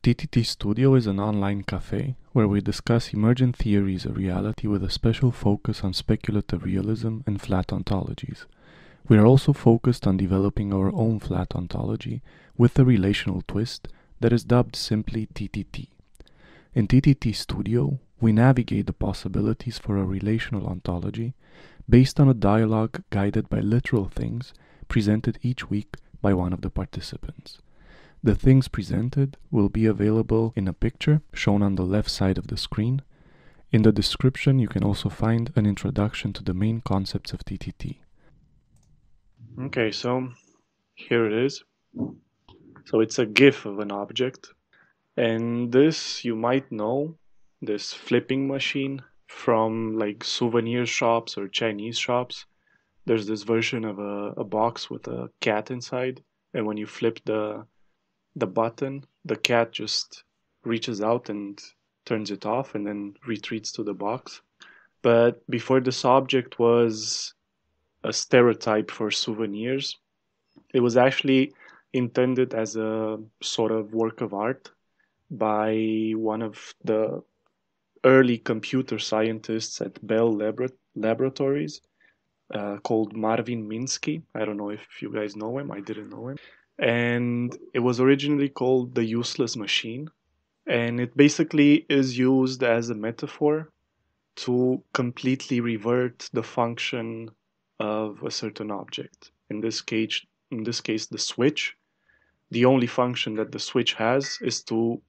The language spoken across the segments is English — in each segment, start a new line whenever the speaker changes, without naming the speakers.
TTT Studio is an online cafe where we discuss emergent theories of reality with a special focus on speculative realism and flat ontologies. We are also focused on developing our own flat ontology with a relational twist that is dubbed simply TTT. In TTT Studio, we navigate the possibilities for a relational ontology based on a dialogue guided by literal things presented each week by one of the participants. The things presented will be available in a picture shown on the left side of the screen. In the description, you can also find an introduction to the main concepts of TTT.
Okay, so here it is. So it's a GIF of an object. And this, you might know, this flipping machine from like souvenir shops or Chinese shops. There's this version of a box with a cat inside. And when you flip the button, the cat just reaches out and turns it off and then retreats to the box. But before this object was a stereotype for souvenirs, it was actually intended as a sort of work of art by one of the early computer scientists at Bell Laboratories called Marvin Minsky. I don't know if you guys know him. I didn't know him. And it was originally called the useless machine. And it basically is used as a metaphor to completely revert the function of a certain object. In this case, the switch. The only function that the switch has is to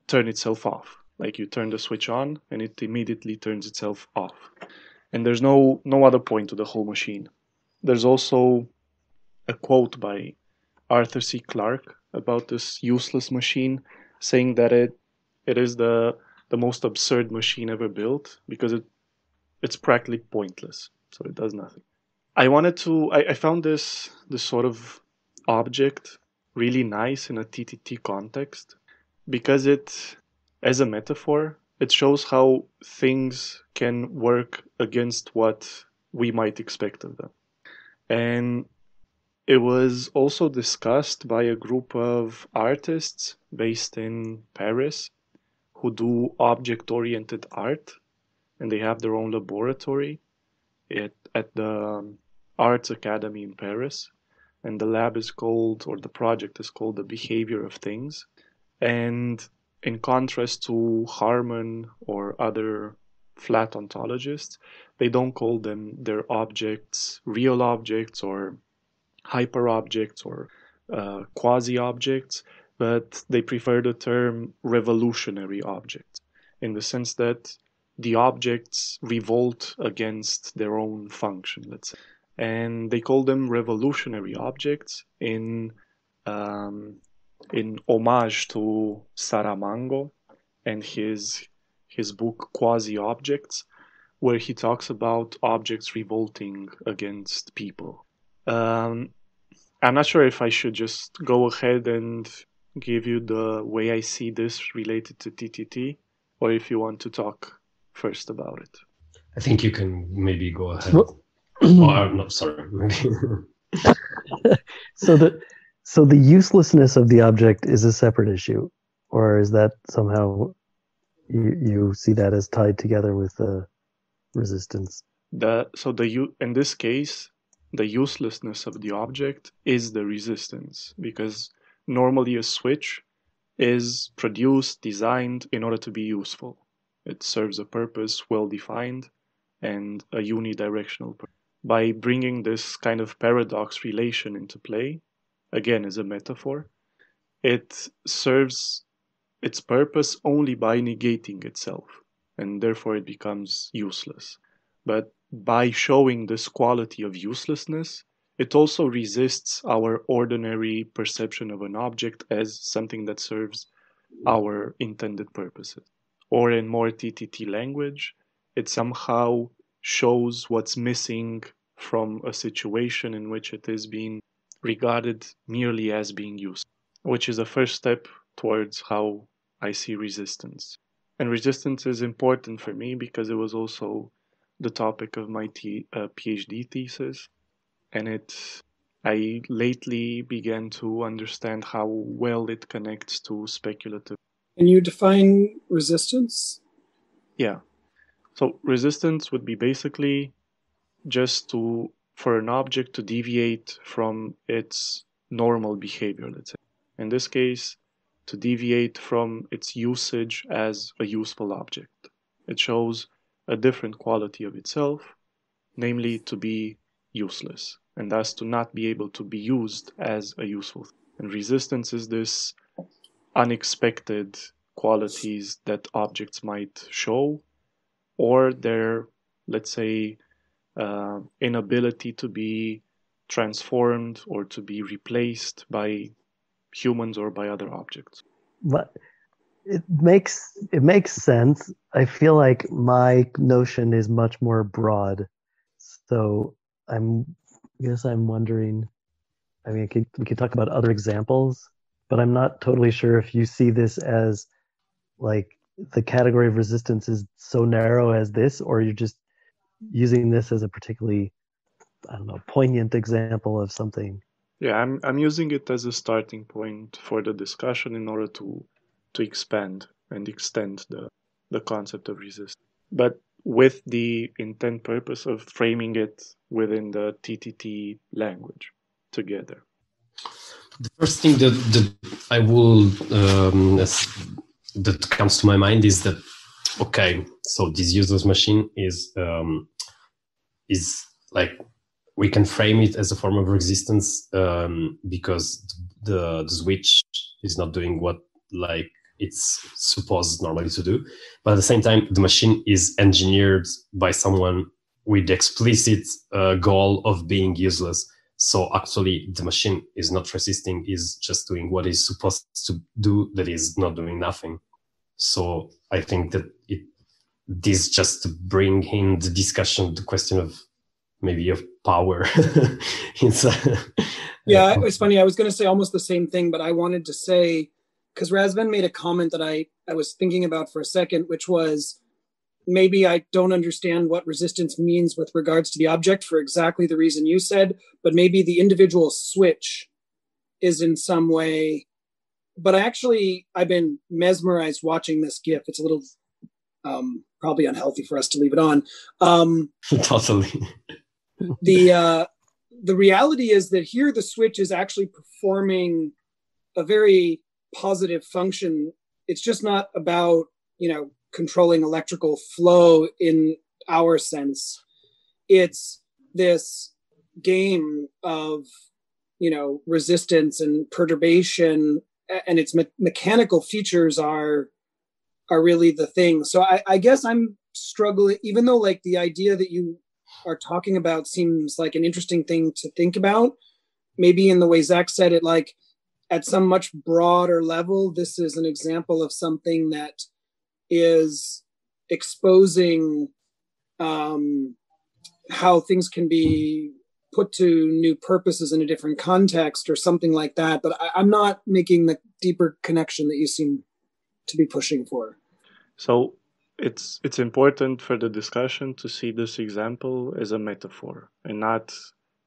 turn itself off. Like you turn the switch on and it immediately turns itself off. And there's no other point to the whole machine. There's also a quote by Arthur C. Clarke about this useless machine, saying that it is the most absurd machine ever built because it's practically pointless. So it does nothing. I found this sort of object really nice in a TTT context because it, as a metaphor, it shows how things can work against what we might expect of them. And it was also discussed by a group of artists based in Paris who do object-oriented art, and they have their own laboratory at the Arts Academy in Paris. And the lab is called, or the project is called, The Behavior of Things. And in contrast to Harman or other flat ontologists, they don't call them their objects real objects or hyper objects or quasi objects, but they prefer the term revolutionary objects in the sense that the objects revolt against their own function, let's say. And they call them revolutionary objects um, in homage to Saramago and his book Quasi Objects, where he talks about objects revolting against people. Um, I'm not sure if I should just go ahead and give you the way I see this related to TTT, or if you want to talk first about it.
I think you can maybe go ahead.
Well-
Oh, I'm not sorry.
So the uselessness of the object is a separate issue, or is that somehow you see that as tied together with the resistance?
In this case, the uselessness of the object is the resistance, because normally a switch is produced, designed in order to be useful. It serves a purpose well defined and a unidirectional purpose. By bringing this kind of paradox relation into play, again as a metaphor, it serves its purpose only by negating itself, and therefore it becomes useless. But by showing this quality of uselessness, it also resists our ordinary perception of an object as something that serves our intended purposes. Or in more TTT language, it somehow shows what's missing from a situation in which it is being regarded merely as being used, which is a first step towards how I see resistance. And resistance is important for me because it was also the topic of my PhD thesis, and I lately began to understand how well it connects to speculative.
Can you define resistance?
Yeah. So resistance would be basically just for an object to deviate from its normal behavior, let's say. In this case, to deviate from its usage as a useful object. It shows a different quality of itself, namely to be useless, and thus to not be able to be used as a useful thing. And resistance is this unexpected qualities that objects might show, or their, let's say, inability to be transformed or to be replaced by humans or by other objects.
But it makes sense. I feel like my notion is much more broad. So I guess I'm wondering. I mean, we could talk about other examples, but I'm not totally sure if you see this as like the category of resistance is so narrow as this, or you're just using this as a particularly, I don't know, poignant example of something.
Yeah, I'm using it as a starting point for the discussion in order to expand and extend the concept of resistance, but with the intent purpose of framing it within the TTT language together.
The first thing that I will that comes to my mind is that, okay, so this useless machine is like, we can frame it as a form of resistance because the switch is not doing what like it's supposed normally to do, but at the same time the machine is engineered by someone with the explicit goal of being useless. So actually the machine is not resisting, is just doing what it's supposed to do, that is not doing nothing. So I think that this just to bring in the discussion, the question of maybe of power.
Yeah, it's funny. I was going to say almost the same thing, but I wanted to say, because Razvan made a comment that I was thinking about for a second, which was, maybe I don't understand what resistance means with regards to the object for exactly the reason you said, but maybe the individual switch is in some way. But I've been mesmerized watching this GIF. It's a little probably unhealthy for us to leave it on.
Totally.
The reality is that here the switch is actually performing a very positive function. It's just not about, controlling electrical flow in our sense. It's this game of, resistance and perturbation, and its mechanical features are really the thing. So I guess I'm struggling, even though like the idea that you are talking about seems like an interesting thing to think about. Maybe in the way Zach said it, like at some much broader level, this is an example of something that is exposing how things can be put to new purposes in a different context or something like that. But I'm not making the deeper connection that you seem to be pushing for.
So it's important for the discussion to see this example as a metaphor and not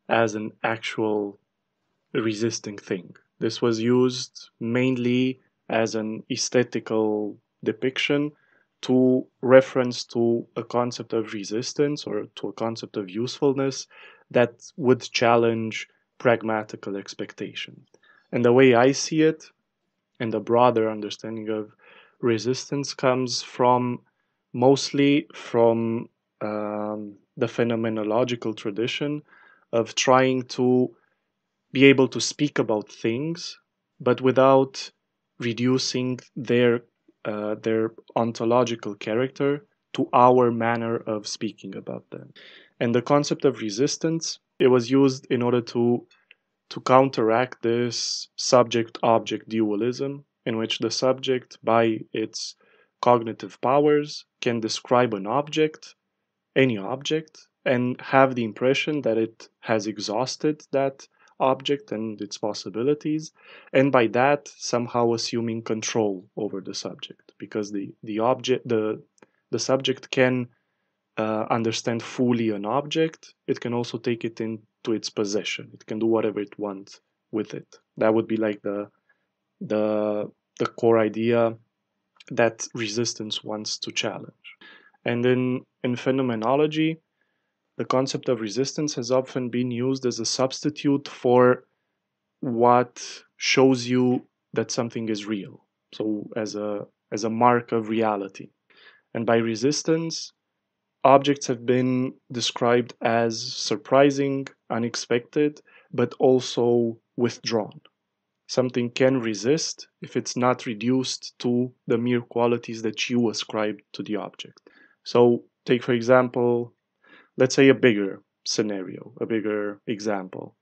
as an actual resisting thing. This was used mainly as an aesthetical depiction to reference to a concept of resistance or to a concept of usefulness that would challenge pragmatical expectation. And the way I see it, and the broader understanding of resistance, comes mostly from the phenomenological tradition of trying to be able to speak about things, but without reducing their ontological character to our manner of speaking about them. And the concept of resistance, it was used in order to counteract this subject-object dualism, in which the subject, by its cognitive powers, can describe an object, any object, and have the impression that it has exhausted that object and its possibilities, and by that somehow assuming control over the subject, because the subject can understand fully an object, it can also take it into its possession. It can do whatever it wants with it. That would be like the core idea that resistance wants to challenge. And in phenomenology, the concept of resistance has often been used as a substitute for what shows you that something is real. So as a mark of reality. And by resistance, objects have been described as surprising, unexpected, but also withdrawn. Something can resist if it's not reduced to the mere qualities that you ascribe to the object. So take, for example, let's say a bigger scenario, a bigger example.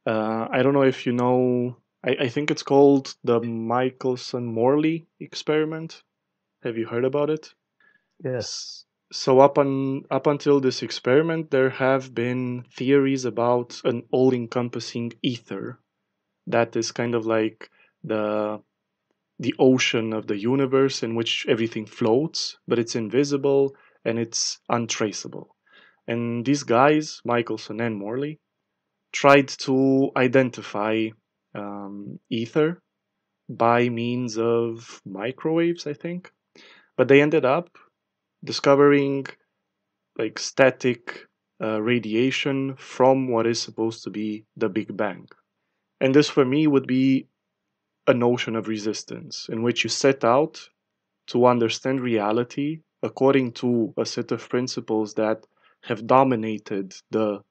I don't know if you know, I think it's called the Michelson-Morley Experiment. Have you heard about it?
Yes.
So up until this experiment, there have been theories about an all-encompassing ether that is kind of like the ocean of the universe in which everything floats, but it's invisible and it's untraceable. And these guys, Michelson and Morley, tried to identify ether by means of microwaves, I think, but they ended up discovering like static radiation from what is supposed to be the Big Bang. And this for me would be a notion of resistance in which you set out to understand reality according to a set of principles that have dominated the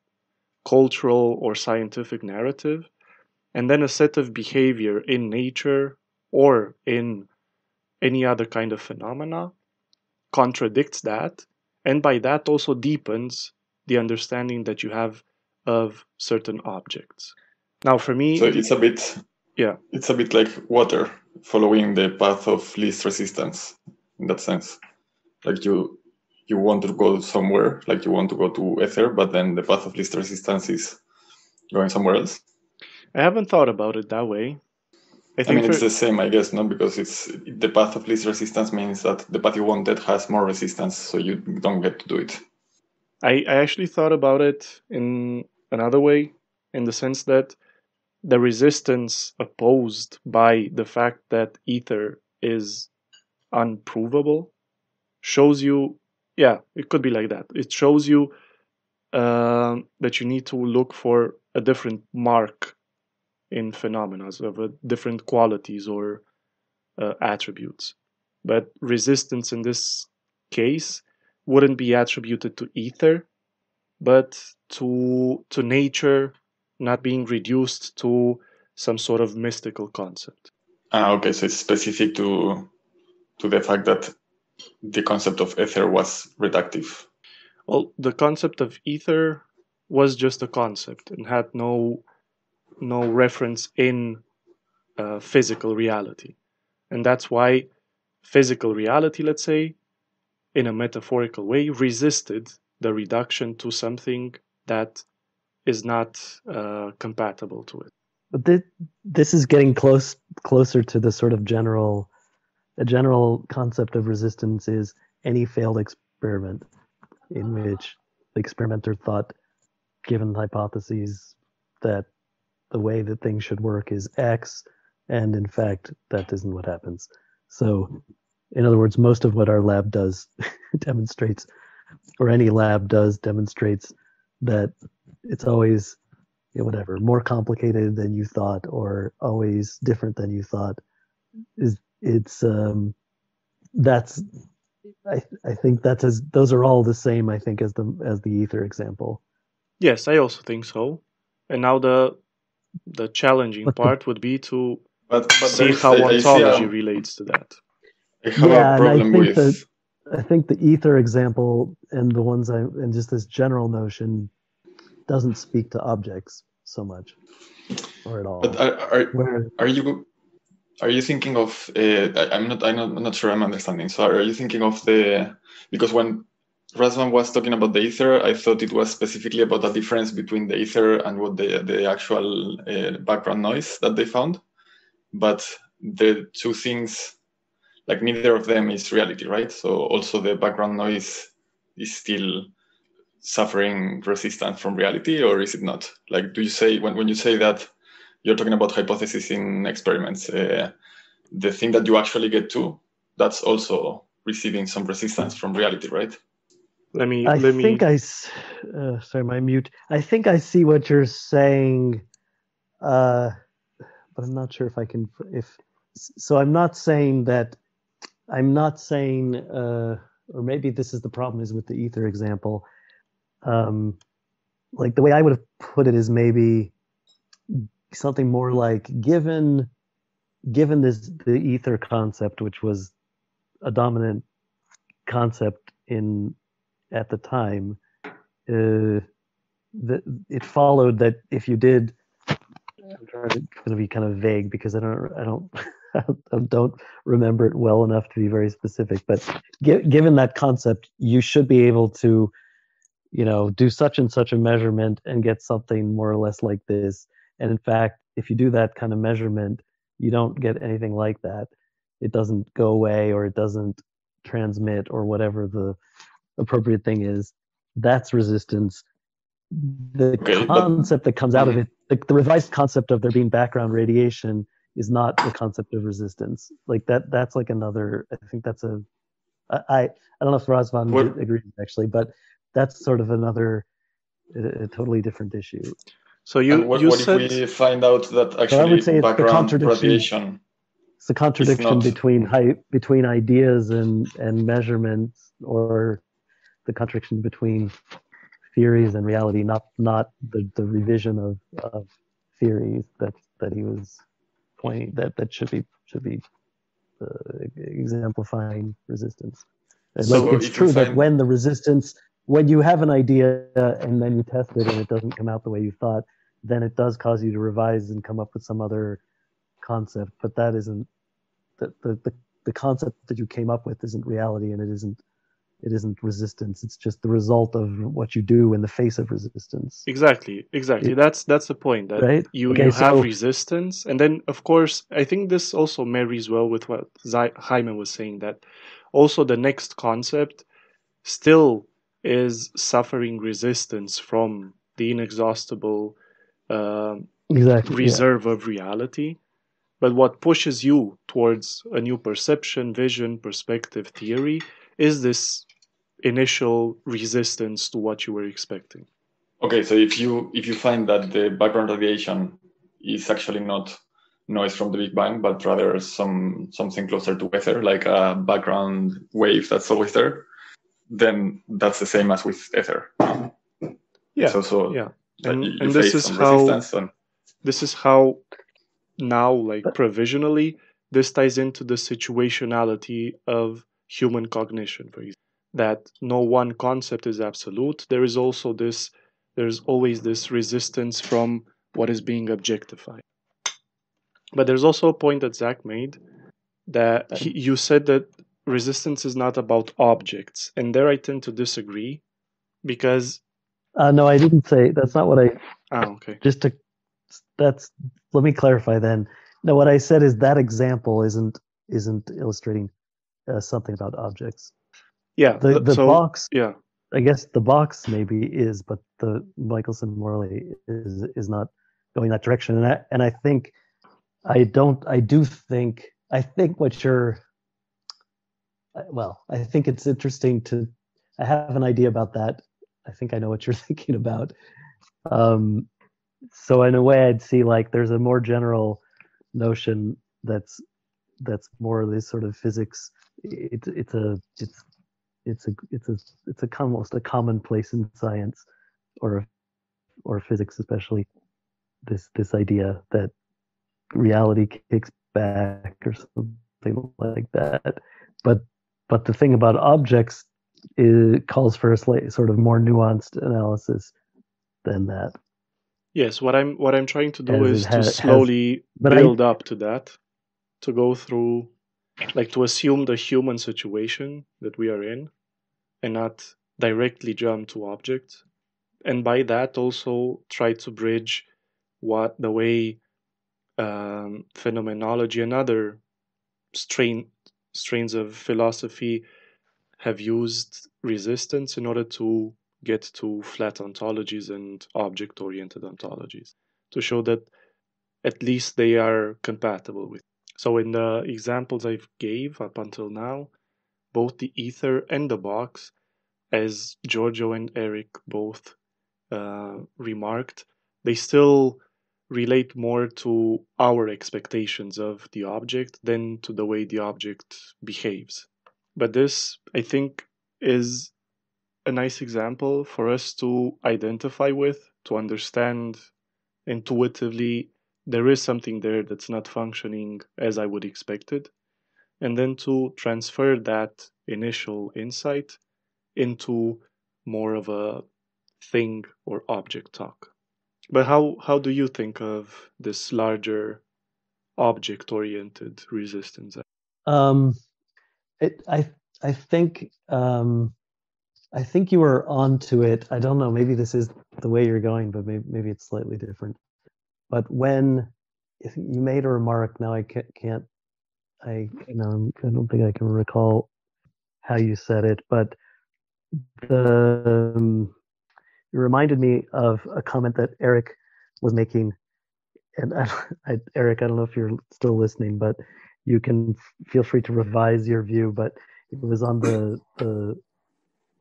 cultural or scientific narrative, and then a set of behavior in nature or in any other kind of phenomena contradicts that, and by that also deepens the understanding that you have of certain objects. Now, for me,
So it's a bit,
yeah,
it's a bit like water following the path of least resistance in that sense. Like you want to go somewhere, like you want to go to ether, but then the path of least resistance is going somewhere else.
I haven't thought about it that way.
I mean, it's the same, I guess, no? Because it's the path of least resistance means that the path you wanted has more resistance, so you don't get to do it.
I actually thought about it in another way, in the sense that the resistance opposed by the fact that ether is unprovable shows you, yeah, it could be like that. It shows you that you need to look for a different mark in phenomena of different qualities or attributes. But resistance in this case wouldn't be attributed to ether, but to nature not being reduced to some sort of mystical concept.
Okay, so it's specific to the fact that the concept of ether was reductive.
Well, the concept of ether was just a concept and had no reference in physical reality. And that's why physical reality, let's say, in a metaphorical way, resisted the reduction to something that is not compatible to it.
But this is getting closer to the sort of general concept of resistance is any failed experiment in which the experimenter thought, given hypotheses, that the way that things should work is X, and in fact, that isn't what happens. So, in other words, most of what our lab does demonstrates, or any lab does demonstrates, that it's always, whatever, more complicated than you thought, or always different than you thought. I think those are all the same, I think, as the ether example.
Yes, I also think so. And now the challenging part would be to see how ontology relates to that.
I have a problem with...
I think the ether example and the ones and just this general notion doesn't speak to objects so much, or at all.
But are you thinking of? I'm not sure I'm understanding. So are you thinking of because when Razvan was talking about the ether, I thought it was specifically about the difference between the ether and what the actual background noise that they found. But the two things, like neither of them is reality, right? So also the background noise is still suffering resistance from reality, or is it not? Like, do you say, when you say that you're talking about hypotheses in experiments, the thing that you actually get to, that's also receiving some resistance from reality, right?
Sorry, my mute. I think I see what you're saying, but I'm not sure if I can. So I'm not saying that. I'm not saying, or maybe this is the problem is with the ether example. Like the way I would have put it is maybe something more like given the ether concept, which was a dominant concept at the time, it followed that if you did, I'm going to be kind of vague because I don't remember it well enough to be very specific. But given that concept, you should be able to, do such and such a measurement and get something more or less like this. And in fact, if you do that kind of measurement, you don't get anything like that. It doesn't go away, or it doesn't transmit, or whatever the appropriate thing is. That's resistance. The concept that comes out of it, the revised concept of there being background radiation, is not the concept of resistance. Like that's like another. I think that's I don't know if Razvan agrees actually, but that's sort of another a totally different issue.
So what if we find out that actually
I would say
background radiation?
It's the contradiction between ideas and measurements, or the contradiction between theories and reality, not the revision of theories that he was pointing that should be exemplifying resistance. So it's true that when you have an idea and then you test it and it doesn't come out the way you thought, then it does cause you to revise and come up with some other concept. But that isn't the concept that you came up with isn't reality, and it isn't resistance. It's just the result of what you do in the face of resistance.
Exactly. That's the point, that
right?
you have resistance, and then of course I think this also marries well with what Jaime was saying, that also the next concept still is suffering resistance from the inexhaustible reserve of reality. But what pushes you towards a new perception, vision, perspective, theory is this initial resistance to what you were expecting.
Okay, so if you find that the background radiation is actually not noise from the Big Bang, but rather something closer to ether, like a background wave that's always there, then that's the same as with ether.
Yeah.
So
and this is how now, like provisionally, this ties into the situationality of human cognition, for example, that no one concept is absolute. There's always this resistance from what is being objectified. But there's also a point that Zach made, that you said that resistance is not about objects, and there I tend to disagree, because
no, I didn't say that's not what I.
Okay.
Let me clarify then. No, what I said is that example isn't illustrating something about objects.
Yeah.
The box. Yeah. I guess the box maybe is, but the Michelson-Morley is not going that direction. And I think I think what you're. Well, I think it's interesting to. I have an idea about that. I think I know what you're thinking about. So in a way, I'd see like there's a more general notion that's more of this sort of physics. It's almost a commonplace in science or physics, especially this idea that reality kicks back or something like that. But the thing about objects calls for a sort of more nuanced analysis than that.
Yes, what I'm trying to do is to slowly build up to that, to go through, like to assume the human situation that we are in and not directly jump to objects. And by that also try to bridge the way phenomenology and other strains of philosophy have used resistance in order to get to flat ontologies and object-oriented ontologies, to show that at least they are compatible with. So in the examples I've gave up until now, both the ether and the box, as Giorgio and Eric both remarked, they still relate more to our expectations of the object than to the way the object behaves. But this, I think, is a nice example for us to identify with, to understand intuitively there is something there that's not functioning as I would expect it, and then to transfer that initial insight into more of a thing or object talk. But how do you think of this larger object-oriented resistance?
Um, it, I think I think you were onto it. I don't know. Maybe this is the way you're going, but maybe it's slightly different. But if you made a remark, now I can't. I don't think I can recall how you said it, but it reminded me of a comment that Eric was making. And Eric, I don't know if you're still listening, but you can feel free to revise your view. But it was on the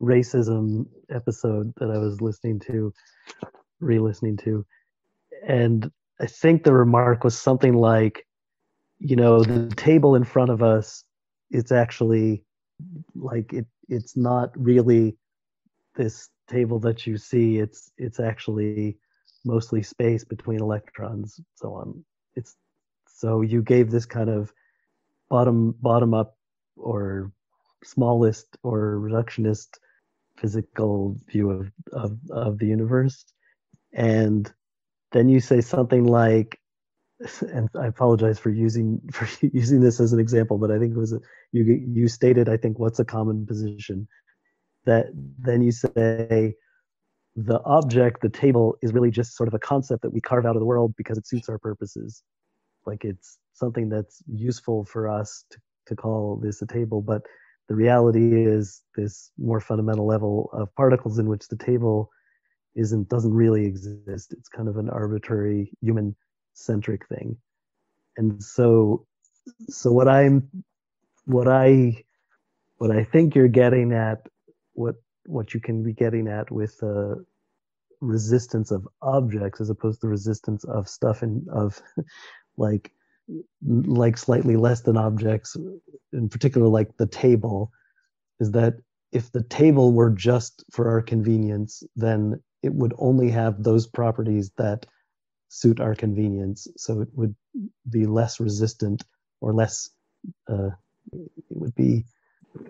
racism episode that I was re-listening to, and I think the remark was something like, the table in front of us, it's actually like it's not really this table that you see. It's actually mostly space between electrons, so on. It's so you gave this kind of bottom up or smallest or reductionist physical view of the universe, and then you say something like, and I apologize for using this as an example, but I think it was you stated, I think, what's a common position, that then you say the object, the table, is really just sort of a concept that we carve out of the world because it suits our purposes. Like it's something that's useful for us to call this a table, but the reality is this more fundamental level of particles in which the table doesn't really exist. It's kind of an arbitrary human centric thing. And so what I think you're getting at, what you can be getting at with resistance of objects as opposed to resistance of stuff and of like slightly less than objects, in particular like the table, is that if the table were just for our convenience, then it would only have those properties that suit our convenience. So it would be less resistant or less, it would be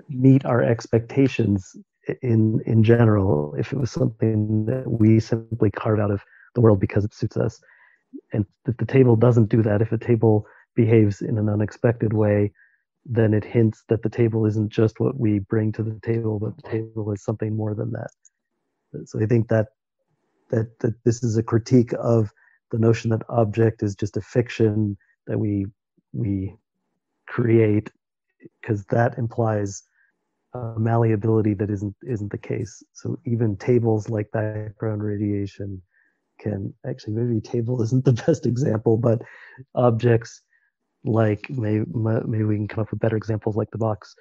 meet our expectations in general if it was something that we simply carve out of the world because it suits us. And if the table doesn't do that, if a table behaves in an unexpected way, then it hints that the table isn't just what we bring to the table, but the table is something more than that. So I think that this is a critique of the notion that object is just a fiction that we create, because that implies malleability that isn't the case. So even tables like background radiation can actually, maybe table isn't the best example, but objects like maybe we can come up with better examples like the box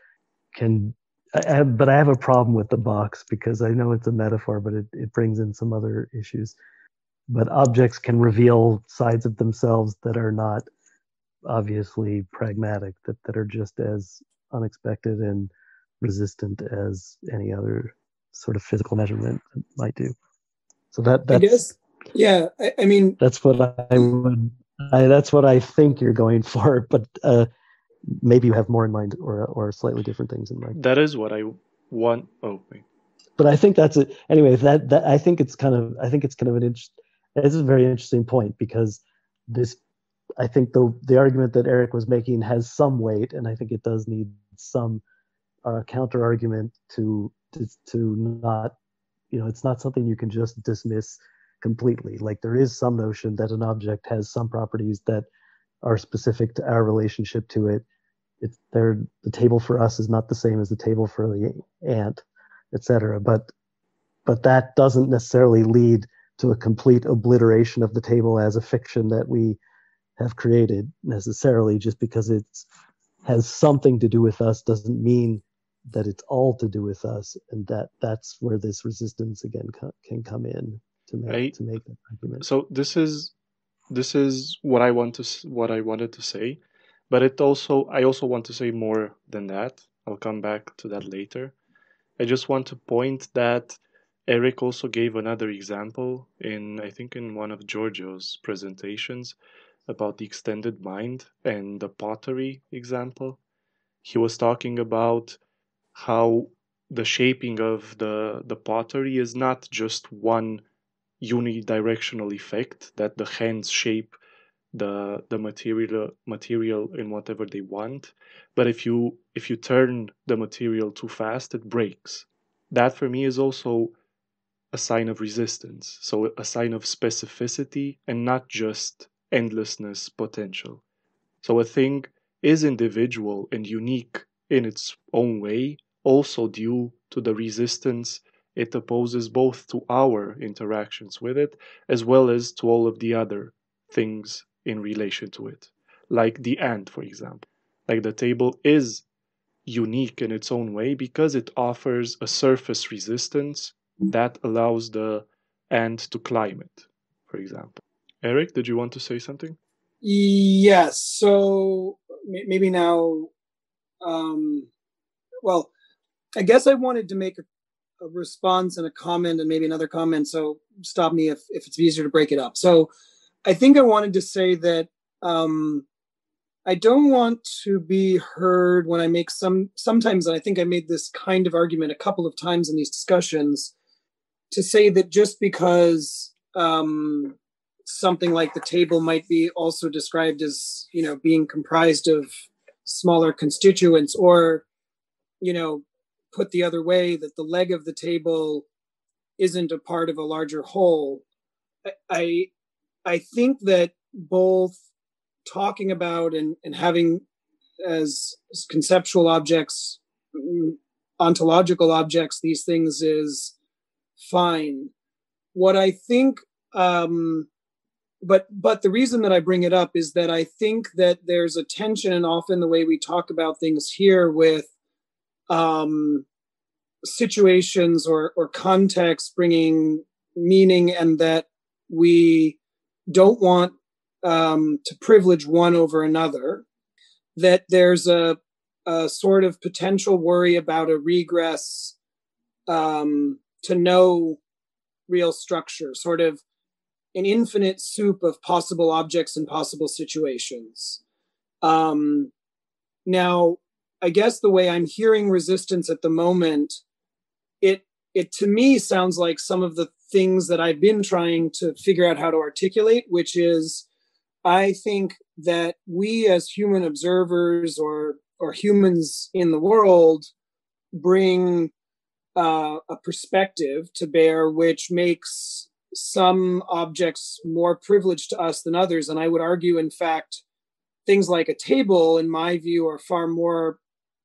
can. But I have a problem with the box because I know it's a metaphor, but it brings in some other issues. But objects can reveal sides of themselves that are not obviously pragmatic, that are just as unexpected and resistant as any other sort of physical measurement might do. So that's,
I guess, yeah. I mean,
that's what that's what I think you're going for, but maybe you have more in mind or slightly different things in mind.
That is what I want. Oh, wait.
But I think that's it. Anyway, that I think it's kind of this is a very interesting point, because I think the argument that Eric was making has some weight, and I think it does need some counter argument to not, it's not something you can just dismiss completely. Like there is some notion that an object has some properties that are specific to our relationship to it, the table for us is not the same as the table for the ant, etc. But that doesn't necessarily lead to a complete obliteration of the table as a fiction that we have created necessarily. Just because it has something to do with us doesn't mean that it's all to do with us, and that's where this resistance again can come in to make that argument.
So this is what I wanted to say, but I also want to say more than that. I'll come back to that later. I just want to point that Eric also gave another example I think in one of Giorgio's presentations about the extended mind and the pottery example. He was talking about how the shaping of the pottery is not just one unidirectional effect, that the hands shape the material in whatever they want, but if you turn the material too fast, it breaks. That for me is also a sign of resistance, so a sign of specificity and not just endlessness potential. So a thing is individual and unique in its own way, also due to the resistance it opposes both to our interactions with it as well as to all of the other things in relation to it. Like the ant, for example. Like the table is unique in its own way because it offers a surface resistance that allows the ant to climb it, for example. Eric, did you want to say something?
Yes. So maybe now, well, I guess I wanted to make a response and a comment and maybe another comment. So stop me if it's easier to break it up. So I think I wanted to say that I don't want to be heard when I make sometimes, and I think I made this kind of argument a couple of times in these discussions, to say that just because something like the table might be also described as, being comprised of smaller constituents, or, put the other way, that the leg of the table isn't a part of a larger whole. I think that both talking about and having as conceptual objects, ontological objects, these things is fine. What I think, but the reason that I bring it up is that I think that there's a tension, and often the way we talk about things here with situations or context bringing meaning, and that we don't want to privilege one over another, that there's a sort of potential worry about a regress to no real structure, sort of an infinite soup of possible objects and possible situations. Now, I guess the way I'm hearing resistance at the moment, it to me sounds like some of the things that I've been trying to figure out how to articulate, which is, I think that we as human observers or humans in the world bring a perspective to bear which makes some objects more privileged to us than others. And I would argue, in fact, things like a table, in my view, are far more,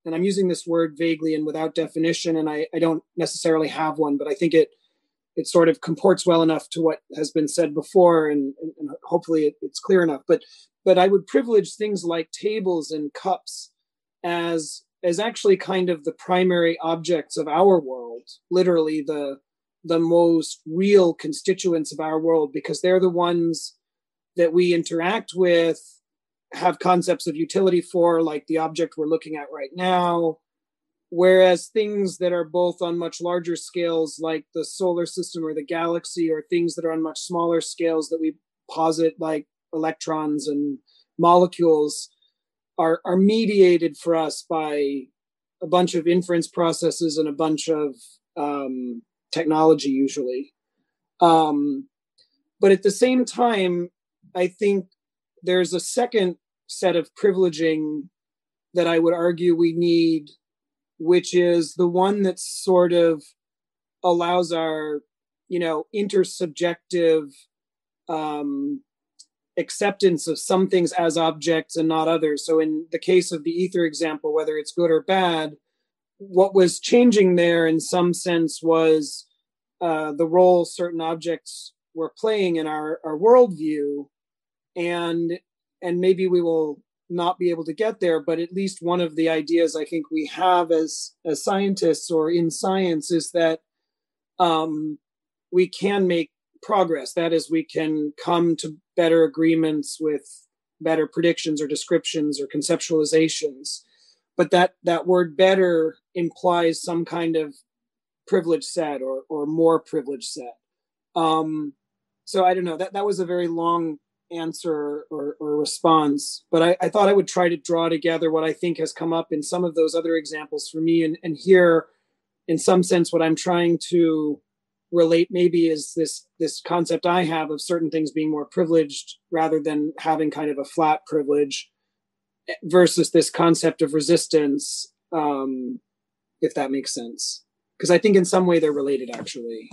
and I'm using this word vaguely and without definition, and I don't necessarily have one, but I think it sort of comports well enough to what has been said before, and hopefully it's clear enough. But I would privilege things like tables and cups as actually kind of the primary objects of our world, literally the most real constituents of our world, because they're the ones that we interact with, have concepts of utility for, like the object we're looking at right now. Whereas things that are both on much larger scales, like the solar system or the galaxy, or things that are on much smaller scales that we posit, like electrons and molecules, are mediated for us by a bunch of inference processes and a bunch of technology, usually. But at the same time, I think there's a second set of privileging that I would argue we need, which is the one that sort of allows our, intersubjective acceptance of some things as objects and not others. So in the case of the ether example, whether it's good or bad, what was changing there in some sense was the role certain objects were playing in our worldview. And maybe we will not be able to get there, but at least one of the ideas I think we have as scientists or in science is that we can make progress. That is, we can come to better agreements with better predictions or descriptions or conceptualizations. But that word better implies some kind of privileged set or more privileged set. So I don't know, that was a very long answer or response, but I thought I would try to draw together what I think has come up in some of those other examples for me, and here, in some sense, what I'm trying to relate maybe is this concept I have of certain things being more privileged rather than having kind of a flat privilege, versus this concept of resistance, if that makes sense. Because I think in some way they're related, actually.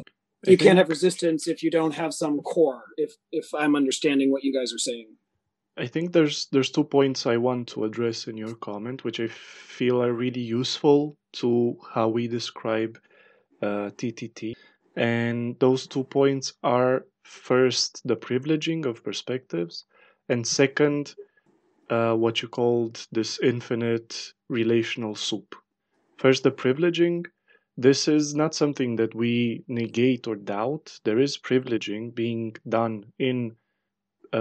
You can't have resistance if you don't have some core, if I'm understanding what you guys are saying.
I think there's 2 points I want to address in your comment, which I feel are really useful to how we describe TTT. And those 2 points are, first, the privileging of perspectives, and second, what you called this infinite relational soup. First, the privileging. This is not something that we negate or doubt. There is privileging being done in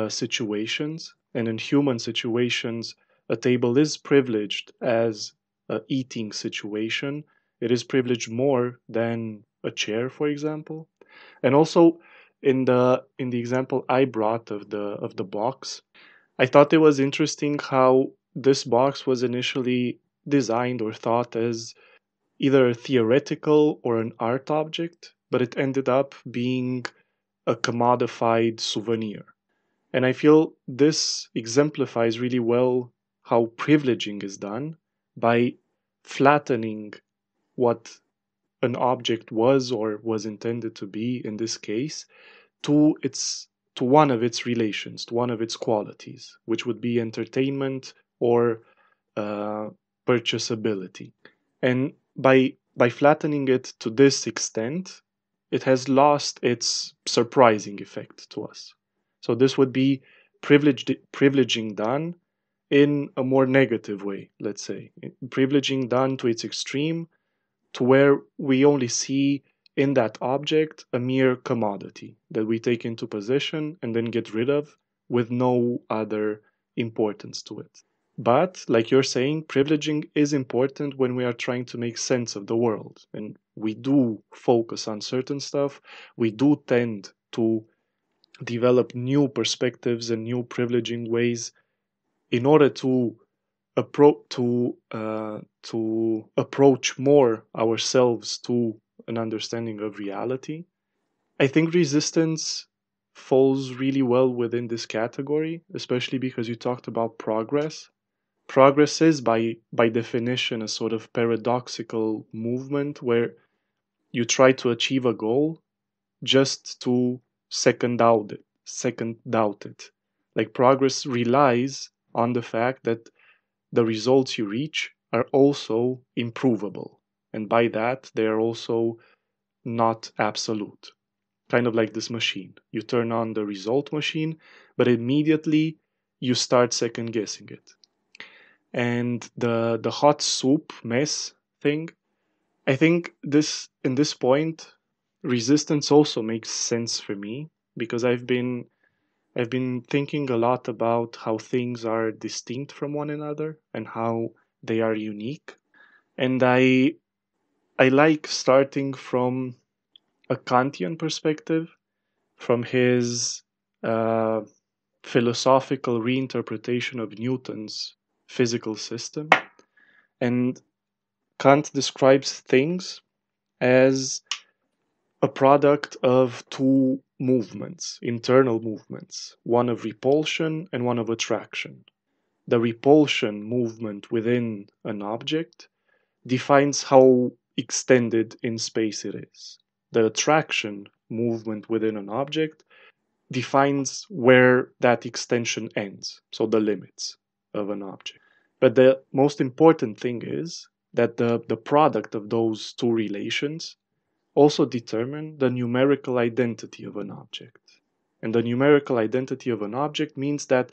situations, and in human situations, a table is privileged as an eating situation. It is privileged more than a chair, for example. And also, in the example I brought of the box, I thought it was interesting how this box was initially designed or thought as either a theoretical or an art object, but it ended up being a commodified souvenir. And I feel this exemplifies really well how privileging is done by flattening what an object was or was intended to be in this case to one of its relations, to one of its qualities, which would be entertainment or purchasability. And by flattening it to this extent, it has lost its surprising effect to us. So this would be privileging done in a more negative way, let's say. Privileging done to its extreme, to where we only see in that object a mere commodity that we take into possession and then get rid of with no other importance to it. But, like you're saying, privileging is important when we are trying to make sense of the world. And we do focus on certain stuff. We do tend to develop new perspectives and new privileging ways in order to approach more ourselves to an understanding of reality. I think resistance falls really well within this category, especially because you talked about progress. Progress is, by definition, a sort of paradoxical movement where you try to achieve a goal just to second doubt it. Like, progress relies on the fact that the results you reach are also improvable, and by that they are also not absolute. Kind of like this machine. You turn on the result machine, but immediately you start second guessing it. And the hot soup mess thing, I think in this point, resistance also makes sense for me, because I've been thinking a lot about how things are distinct from one another and how they are unique. And I like starting from a Kantian perspective, from his philosophical reinterpretation of Newton's physical system. And Kant describes things as a product of two movements, internal movements, one of repulsion and one of attraction. The repulsion movement within an object defines how extended in space it is. The attraction movement within an object defines where that extension ends, so the limits of an object. But the most important thing is that the product of those two relations also determine the numerical identity of an object. And the numerical identity of an object means that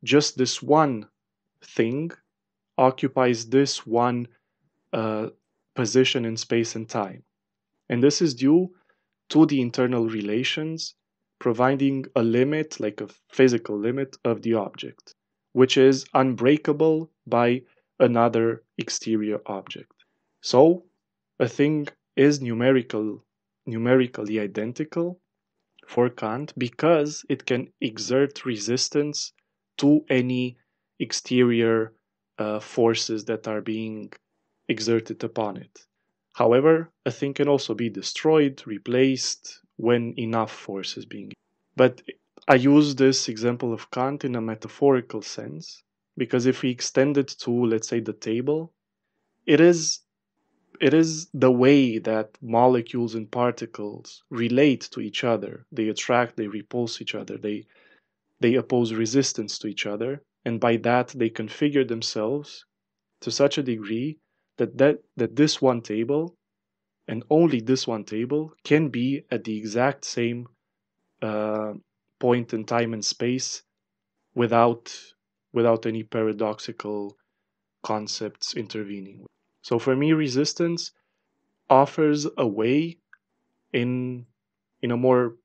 just this one thing occupies this one position in space and time. And this is due to the internal relations providing a limit, like a physical limit of the object, which is unbreakable by another exterior object. So a thing is numerically identical for Kant because it can exert resistance to any exterior forces that are being exerted upon it. However, a thing can also be destroyed, replaced when enough force is being. But I use this example of Kant in a metaphorical sense because if we extend it to, let's say, the table, it is the way that molecules and particles relate to each other. They attract, they repulse each other, they oppose resistance to each other, and by that they configure themselves to such a degree that this one table, and only this one table, can be at the exact same point in time and space without any paradoxical concepts intervening. So for me, resistance offers a way in a more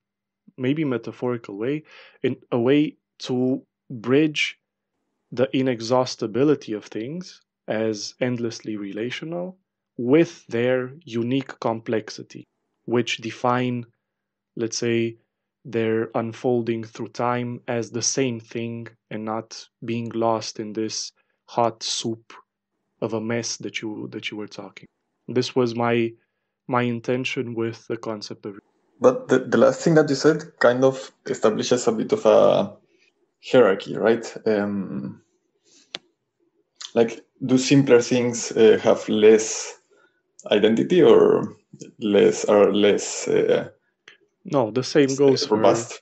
maybe metaphorical way, in a way to bridge the inexhaustibility of things as endlessly relational with their unique complexity, which define, let's say, their unfolding through time as the same thing and not being lost in this hot soup of a mess that you were talking. This was my intention with the concept of.
But the last thing that you said kind of establishes a bit of a hierarchy, right? Like, do simpler things have less identity or less?
No, the same goes
robust.
for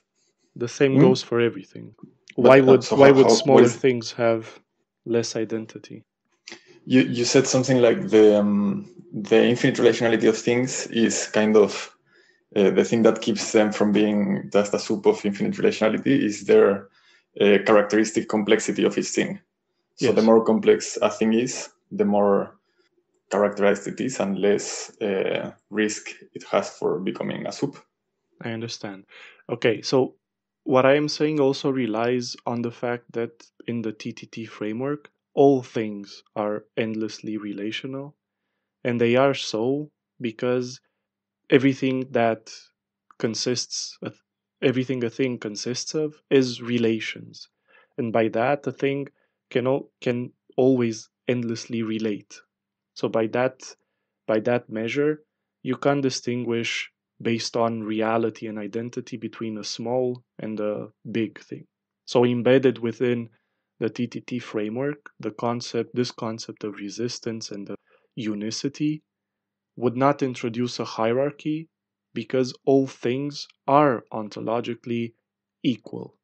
the same goes for everything. Why would smaller things have less identity?
You said something like the infinite relationality of things is kind of the thing that keeps them from being just a soup of infinite relationality is their characteristic complexity of each thing. So the more complex a thing is, the more characterized it is and less risk it has for becoming a soup.
I understand. Okay, so what I am saying also relies on the fact that in the TTT framework, all things are endlessly relational, and they are so because everything that everything a thing consists of is relations, and by that a thing can always endlessly relate. So by that measure, you can distinguish based on reality and identity between a small and a big thing. So embedded within the TTT framework, this concept of resistance and the unicity would not introduce a hierarchy because all things are ontologically equal.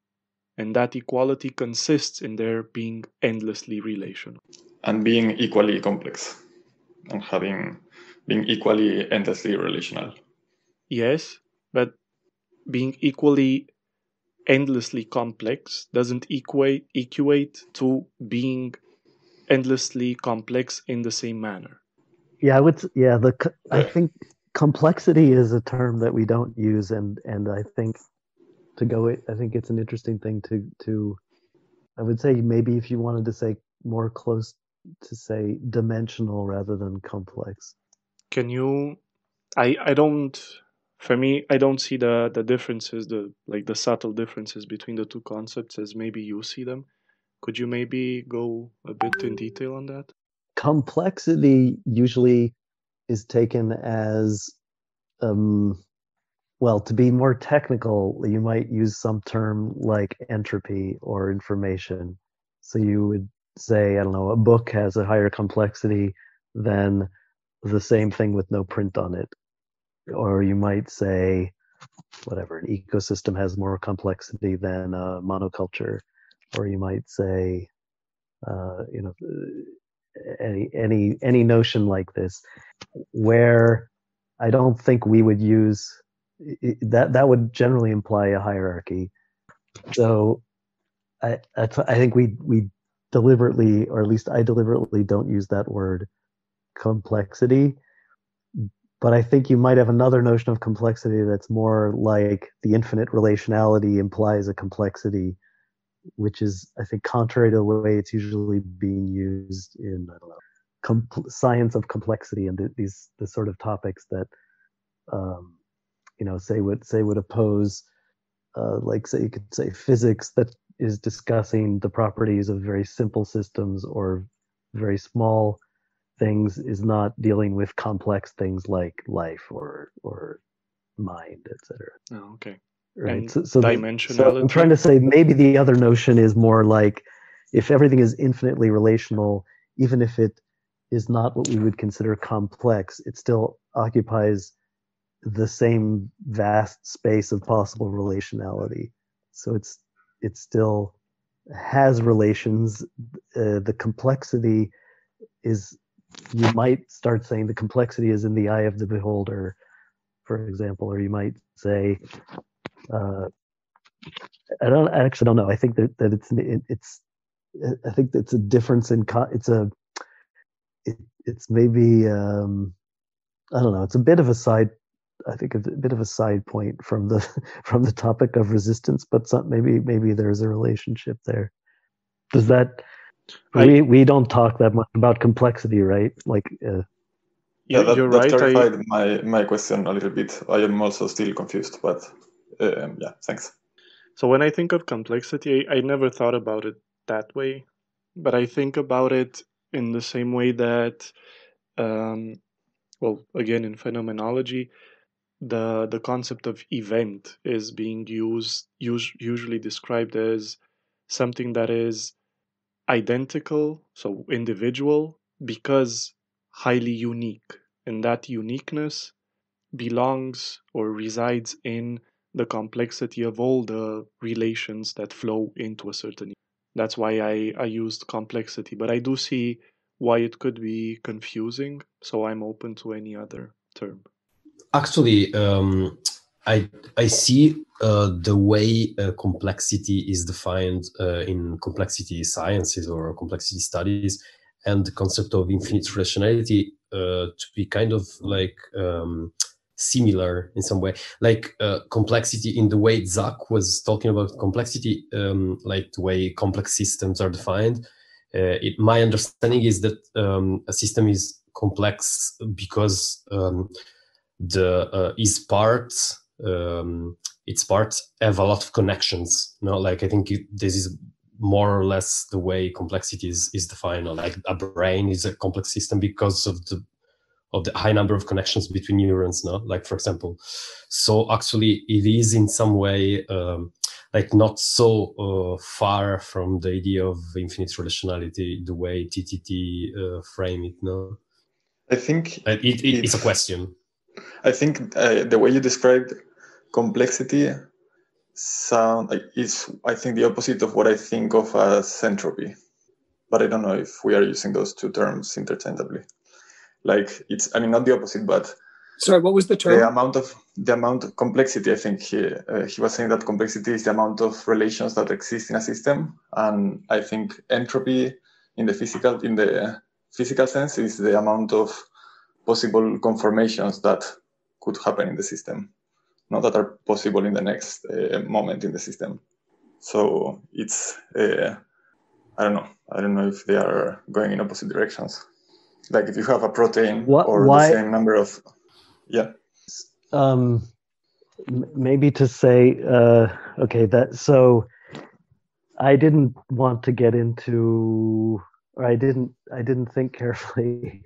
And that equality consists in their being endlessly relational.
And being equally complex. And being equally endlessly relational.
Yes, but being equally endlessly complex doesn't equate to being endlessly complex in the same manner.
Yeah, I think complexity is a term that we don't use, and I think I think it's an interesting thing to I would say maybe if you wanted to say more close to say dimensional rather than complex.
Can you? I don't. For me, I don't see the differences, the subtle differences between the two concepts as maybe you see them. Could you maybe go a bit in detail on that?
Complexity usually is taken as well, to be more technical, you might use some term like entropy or information. So you would say, I don't know, a book has a higher complexity than the same thing with no print on it. Or you might say whatever, an ecosystem has more complexity than a monoculture, or you might say, you know, any notion like this, where I don't think we would use that would generally imply a hierarchy. So I think we deliberately, or at least I deliberately, don't use that word complexity. But I think you might have another notion of complexity that's more like the infinite relationality implies a complexity, which is, I think, contrary to the way it's usually being used in, I don't know, science of complexity and these the sort of topics that you know, say would oppose, like, say, you could say physics that is discussing the properties of very simple systems or very small things is not dealing with complex things like life or mind, etc.
Oh, okay.
Right.
And
So I'm
dimensionality.
trying to say maybe the other notion is more like, if everything is infinitely relational, even if it is not what we would consider complex, it still occupies the same vast space of possible relationality. So it still has relations. The complexity is, you might start saying the complexity is in the eye of the beholder, for example, or you might say, I actually don't know. I think that it's I think it's a difference in it's maybe I don't know. It's a bit of a side. I think it's a bit of a side point from the from the topic of resistance, but maybe there's a relationship there. Does that? We don't talk that much about complexity, right? Like.
Yeah,
You're
that
right.
clarified my question a little bit. I am also still confused, but yeah, thanks.
So when I think of complexity, I never thought about it that way, but I think about it in the same way that, well, again, in phenomenology, the concept of event is being usually described as something that is identical, so individual, because highly unique, and that uniqueness belongs or resides in the complexity of all the relations that flow into a certain. That's why I used complexity, but I do see why it could be confusing, so I'm open to any other term.
Actually, I see the way complexity is defined in complexity sciences or complexity studies, and the concept of infinite rationality to be kind of like similar in some way, like complexity in the way Zach was talking about complexity, like the way complex systems are defined. My understanding is that a system is complex because its parts have a lot of connections. Like I think this is more or less the way complexity is defined. Like a brain is a complex system because of the high number of connections between neurons. Like, for example, so actually it is in some way like not so far from the idea of infinite relationality, the way TTT frame it. No,
I think
it's a question.
I think the way you described complexity is, I think, the opposite of what I think of as entropy. But I don't know if we are using those two terms interchangeably. Like, it's, I mean, not the opposite, but
sorry, what was the term?
The amount of complexity. I think he was saying that complexity is the amount of relations that exist in a system, and I think entropy in the physical sense is the amount of possible conformations that could happen in the system, not that are possible in the next moment in the system. So it's I don't know if they are going in opposite directions. Like if you have a protein or the same number of
Maybe to say okay, that so I didn't want to get into, or I didn't think carefully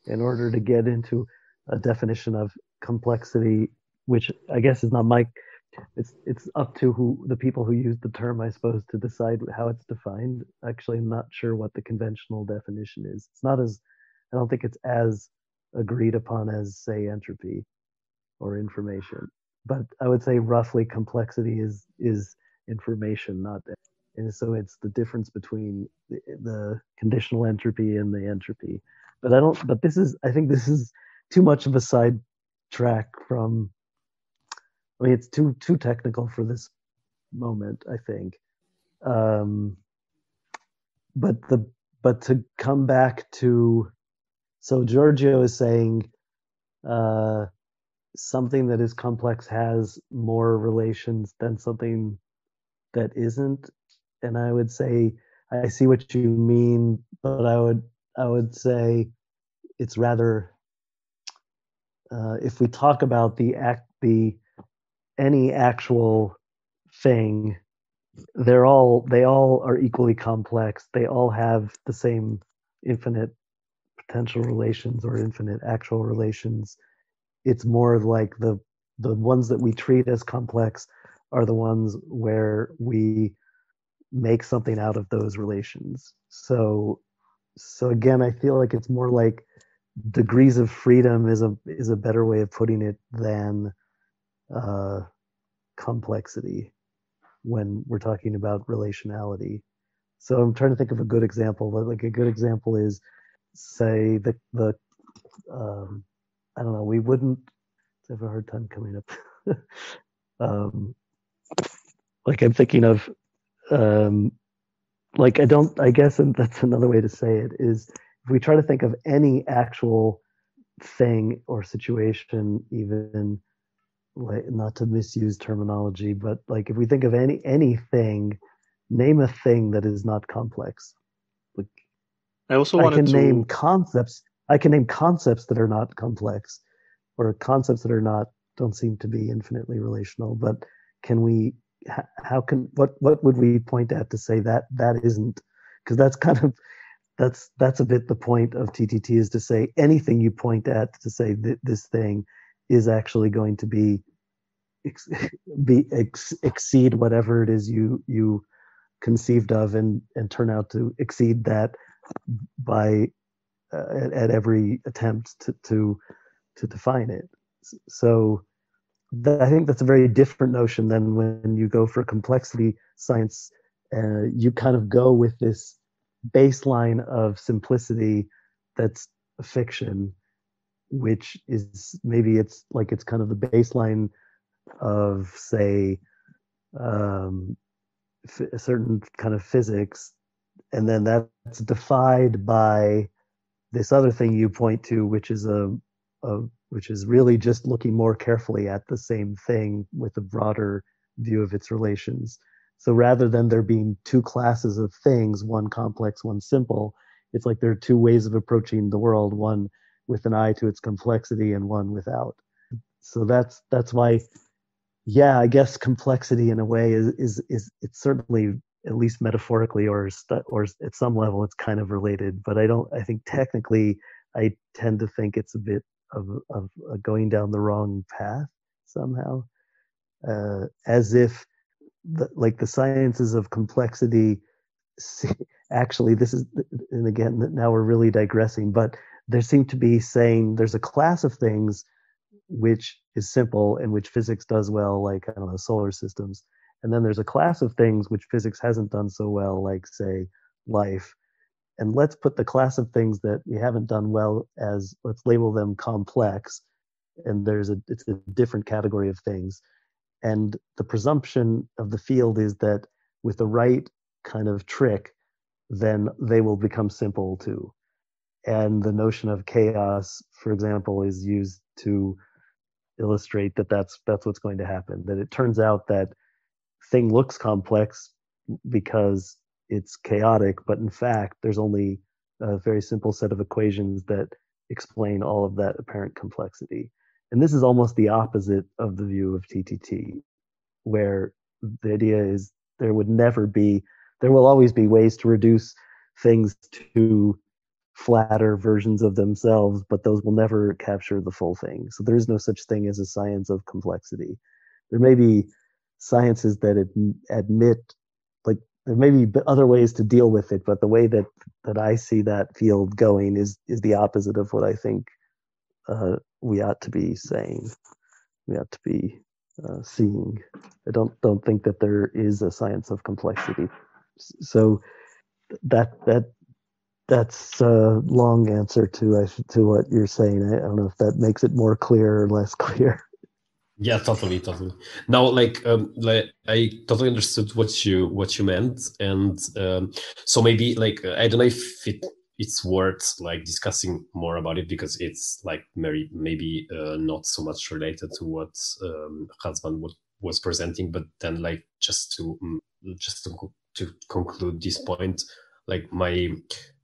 in order to get into a definition of complexity, which I guess is not my. It's up to the people who use the term, I suppose, to decide how it's defined. Actually, I'm not sure what the conventional definition is. It's not as, I don't think it's as agreed upon as, say, entropy or information. but I would say roughly complexity is information, not, and so it's the difference between the conditional entropy and the entropy. But I think this is too much of a side track from, I mean, it's too technical for this moment, I think. Um, but the but to come back to, so Giorgio is saying uh, something that is complex has more relations than something that isn't, and I would say I see what you mean, but I would say it's rather, if we talk about the any actual thing, they all are equally complex. They all have the same infinite potential relations or infinite actual relations. It's more like the ones that we treat as complex are the ones where we make something out of those relations. So again, I feel like it's more like degrees of freedom is a better way of putting it than uh, complexity when we're talking about relationality. So I'm trying to think of a good example. Like a good example is, say, the I don't know. We wouldn't have a hard time coming up. um, like I'm thinking of, um, like I don't. I guess, and that's another way to say it is, if we try to think of any actual thing or situation, even, like, not to misuse terminology, but like if we think of anything, name a thing that is not complex. Like
I also
I
wanted
can name
to.
concepts. I can name concepts that are not complex, or concepts that are not, don't seem to be infinitely relational. But can we? How can, what would we point at to say that that isn't? Because that's kind of, that's a bit the point of TTT, is to say anything you point at to say that this thing is actually going to exceed whatever it is you conceived of, and turn out to exceed that by at every attempt to define it. So I think that's a very different notion than when you go for complexity science. You kind of go with this baseline of simplicity that's a fiction, which is, maybe it's like, it's kind of the baseline of, say, um, a certain kind of physics, and then that's defied by this other thing you point to, which is a which is really just looking more carefully at the same thing with a broader view of its relations. So rather than there being two classes of things, one complex, one simple, it's like there are two ways of approaching the world, one with an eye to its complexity and one without. So that's why, yeah, I guess complexity in a way is it's certainly, at least metaphorically or at some level, it's kind of related. But I think technically I tend to think it's a bit of going down the wrong path somehow, as if like the sciences of complexity, actually, this is, and again, now we're really digressing, but there seem to be saying there's a class of things which is simple and which physics does well, like, I don't know, solar systems. And then there's a class of things which physics hasn't done so well, like, say, life. And let's put the class of things that we haven't done well as, let's label them complex. And it's a different category of things. And the presumption of the field is that with the right kind of trick, then they will become simple too. And the notion of chaos, for example, is used to illustrate that that's what's going to happen. That it turns out that thing looks complex because it's chaotic, but in fact, there's only a very simple set of equations that explain all of that apparent complexity. And this is almost the opposite of the view of TTT, where the idea is there will always be ways to reduce things to flatter versions of themselves, but those will never capture the full thing. So there is no such thing as a science of complexity. There may be sciences that admit, like, there may be other ways to deal with it, but the way that I see that field going is the opposite of what I think we ought to be saying. We ought to be seeing. I don't think that there is a science of complexity. So that's a long answer to what you're saying. I don't know if that makes it more clear or less clear.
Yeah, totally. Now, like I totally understood what you meant, and so maybe like I don't know if it's worth like discussing more about it, because it's like maybe not so much related to what Razvan was presenting, but then like just to conclude this point, like my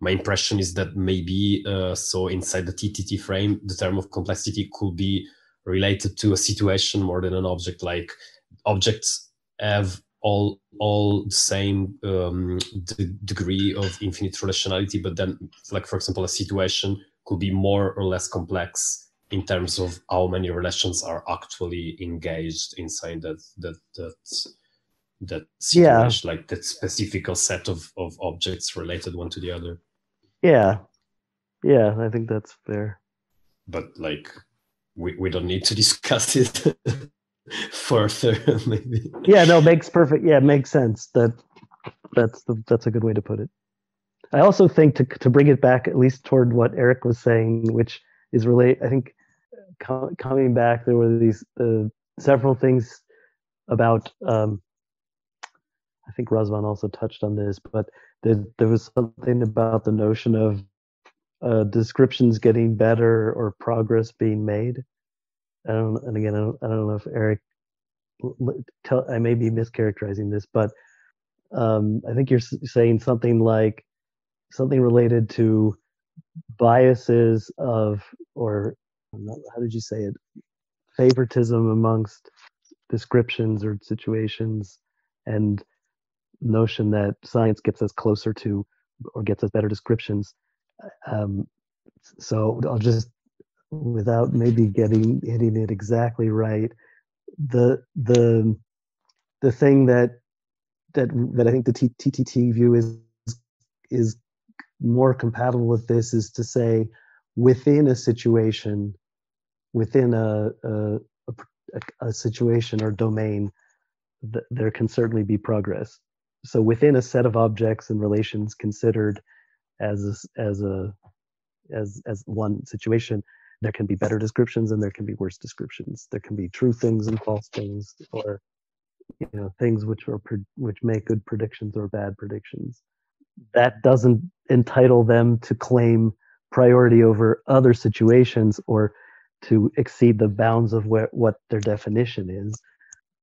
impression is that maybe so inside the TTT frame, the term of complexity could be related to a situation more than an object. Like objects have all the same degree of infinite relationality, but then, like for example, a situation could be more or less complex in terms of how many relations are actually engaged inside that situation, like that specific set of objects related one to the other.
Yeah, I think that's fair.
But like we don't need to discuss it further, maybe.
Yeah, no, makes sense. That's a good way to put it. I also think to bring it back at least toward what Eric was saying, which is really, I think, coming back, there were these several things about. I think Razvan also touched on this, but there was something about the notion of descriptions getting better or progress being made. I don't know if Eric. I may be mischaracterizing this, but I think you're saying something related to biases of, or how did you say it? Favoritism amongst descriptions or situations, and notion that science gets us closer to or gets us better descriptions. So I'll just, without maybe hitting it exactly right, the thing that I think the TTT view is more compatible with this is to say, within a situation, within a situation or domain, there can certainly be progress. So within a set of objects and relations considered as one situation, there can be better descriptions and there can be worse descriptions. There can be true things and false things, or things which make good predictions or bad predictions. That doesn't entitle them to claim priority over other situations or to exceed the bounds of what their definition is.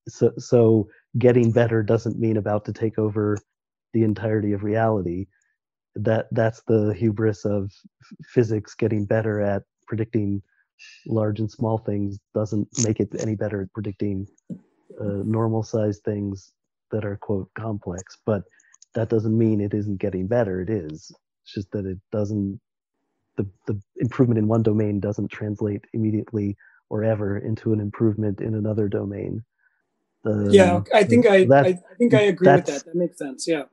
So getting better doesn't mean about to take over the entirety of reality. That's the hubris of physics. Getting better at predicting large and small things doesn't make it any better at predicting normal sized things that are, quote, complex. But that doesn't mean it isn't getting better. It is. It's just that it doesn't, the improvement in one domain doesn't translate immediately or ever into an improvement in another domain.
I think I agree with that. That makes sense. Yeah.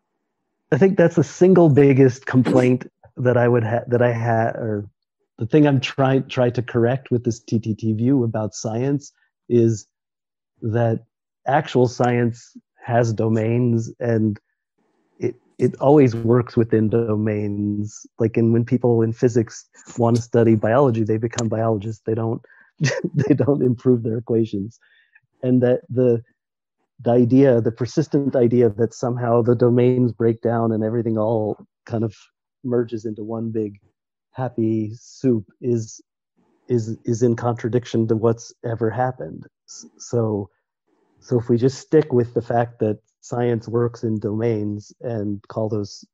I think that's the single biggest complaint that I would have, or the thing I'm trying to correct with this TTT view about science, is that actual science has domains, and it always works within domains. Like when people in physics want to study biology, they become biologists. They don't improve their equations, and that the persistent idea that somehow the domains break down and everything all kind of merges into one big happy soup is in contradiction to what's ever happened. So if we just stick with the fact that science works in domains and call those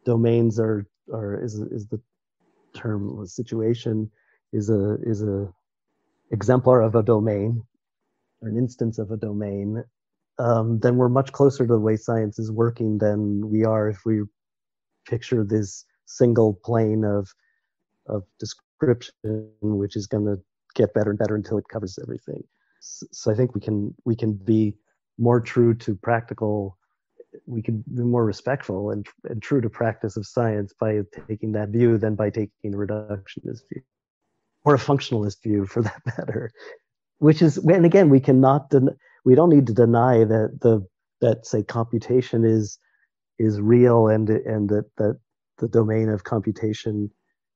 domains is the term, a situation is a exemplar of a domain or an instance of a domain, then we're much closer to the way science is working than we are if we picture this single plane of description, which is going to get better and better until it covers everything. So I think we can be more true to practical. We can be more respectful and true to practice of science by taking that view than by taking a reductionist view or a functionalist view, for that matter. which is, and again, we don't need to deny that say computation is real, and that the domain of computation,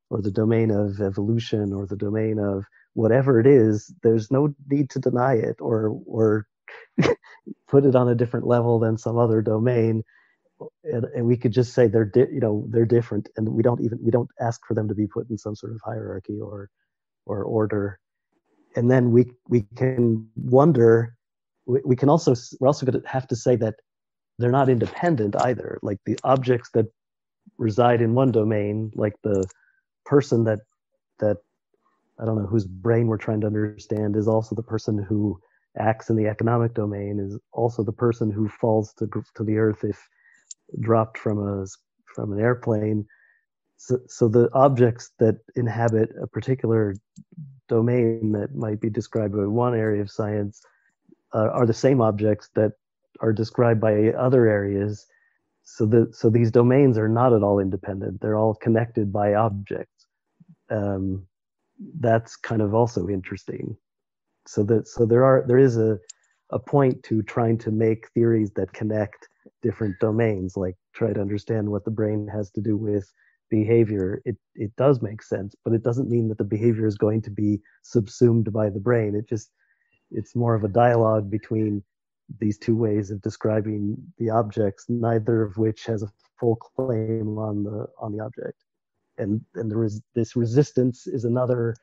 or the domain of evolution, or the domain of whatever it is, there's no need to deny it or put it on a different level than some other domain. And we could just say they're different, and we don't ask for them to be put in some sort of hierarchy or order. And then we can wonder, we're also going to have to say that they're not independent either. Like the objects that reside in one domain, like the person that I don't know, whose brain we're trying to understand, is also the person who acts in the economic domain, is also the person who falls to the earth if dropped from an airplane. So the objects that inhabit a particular domain that might be described by one area of science are the same objects that are described by other areas. So these domains are not at all independent. They're all connected by objects. That's kind of also interesting. So there is a point to trying to make theories that connect different domains, like try to understand what the brain has to do with behavior. It does make sense, but it doesn't mean that the behavior is going to be subsumed by the brain. It's more of a dialogue between these two ways of describing the objects, neither of which has a full claim on the object. And this resistance is another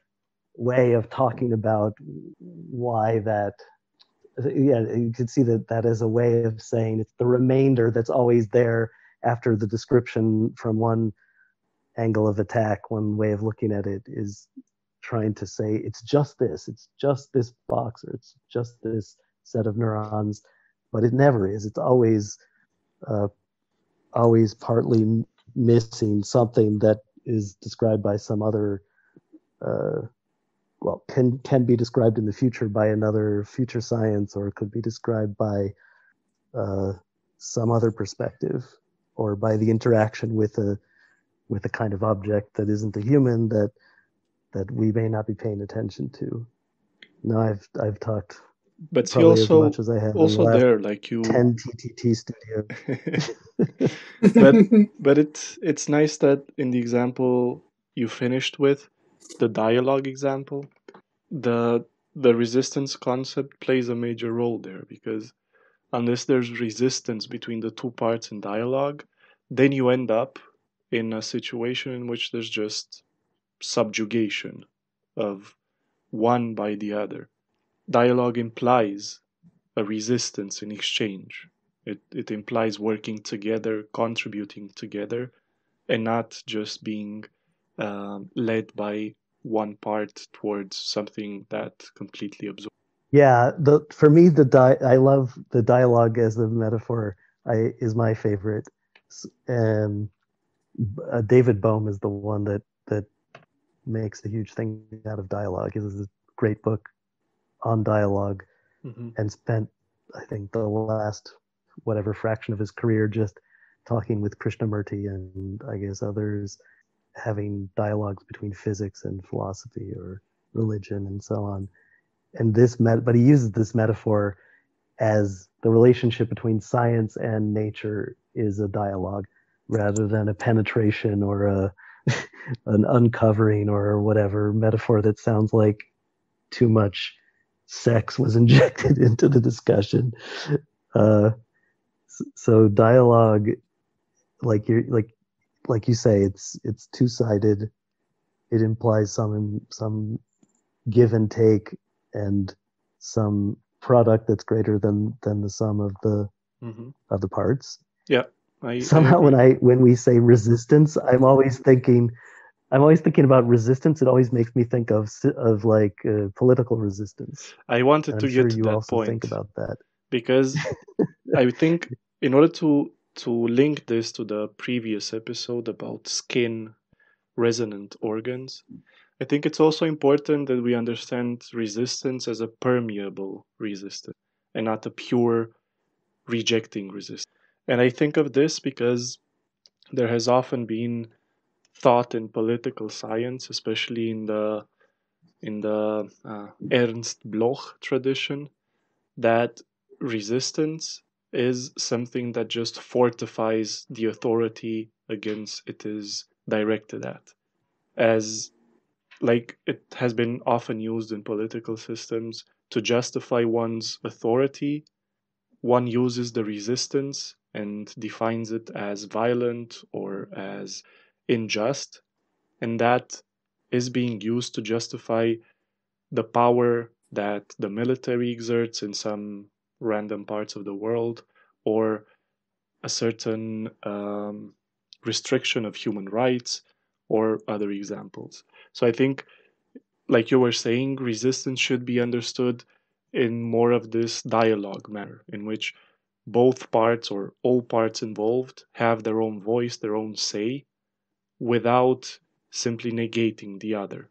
way of talking about why that. Yeah, you could see that as a way of saying it's the remainder that's always there after the description from one angle of attack. One way of looking at it is trying to say it's just this box, or it's just this set of neurons, but it never is. It's always partly missing something that is described by some other can be described in the future by another future science, or it could be described by some other perspective, or by the interaction with a kind of object that isn't a human that we may not be paying attention to. Now I've talked
But see,
probably as much as I have
also
in the last
there, like you
10 TTT studio.
but it's nice that in the example you finished with, the dialogue example, the resistance concept plays a major role there, because unless there's resistance between the two parts in dialogue, then you end up in a situation in which there's just subjugation of one by the other. Dialogue implies a resistance in exchange. It implies working together, contributing together, and not just being led by one part towards something that completely absorbs.
Yeah, for me, I love the dialogue as a metaphor. Is my favorite. David Bohm is the one that makes a huge thing out of dialogue. He has a great book on dialogue, and spent, I think, the last whatever fraction of his career just talking with Krishnamurti and I guess others, having dialogues between physics and philosophy or religion and so on. And but he uses this metaphor as the relationship between science and nature is a dialogue, rather than a penetration or an uncovering or whatever metaphor that sounds like too much sex was injected into the discussion. So dialogue, like you say, it's two-sided. It implies some give and take, and some product that's greater than the sum of the parts.
Yeah.
Somehow when we say resistance, I'm always thinking about resistance. It always makes me think of like political resistance.
I wanted to get to that point.
Think about that,
because I think in order to link this to the previous episode about skin resonant organs, I think it's also important that we understand resistance as a permeable resistance and not a pure rejecting resistance. And I think of this because there has often been thought in political science, especially in the in the Ernst Bloch tradition that resistance is something that just fortifies the authority against it is directed at. As like it has been often used in political systems to justify one's authority, one uses the resistance and defines it as violent or as unjust, and that is being used to justify the power that the military exerts in some random parts of the world, or a certain restriction of human rights, or other examples. So I think, like you were saying, resistance should be understood in more of this dialogue manner, in which both parts or all parts involved have their own voice, their own say, without simply negating the other.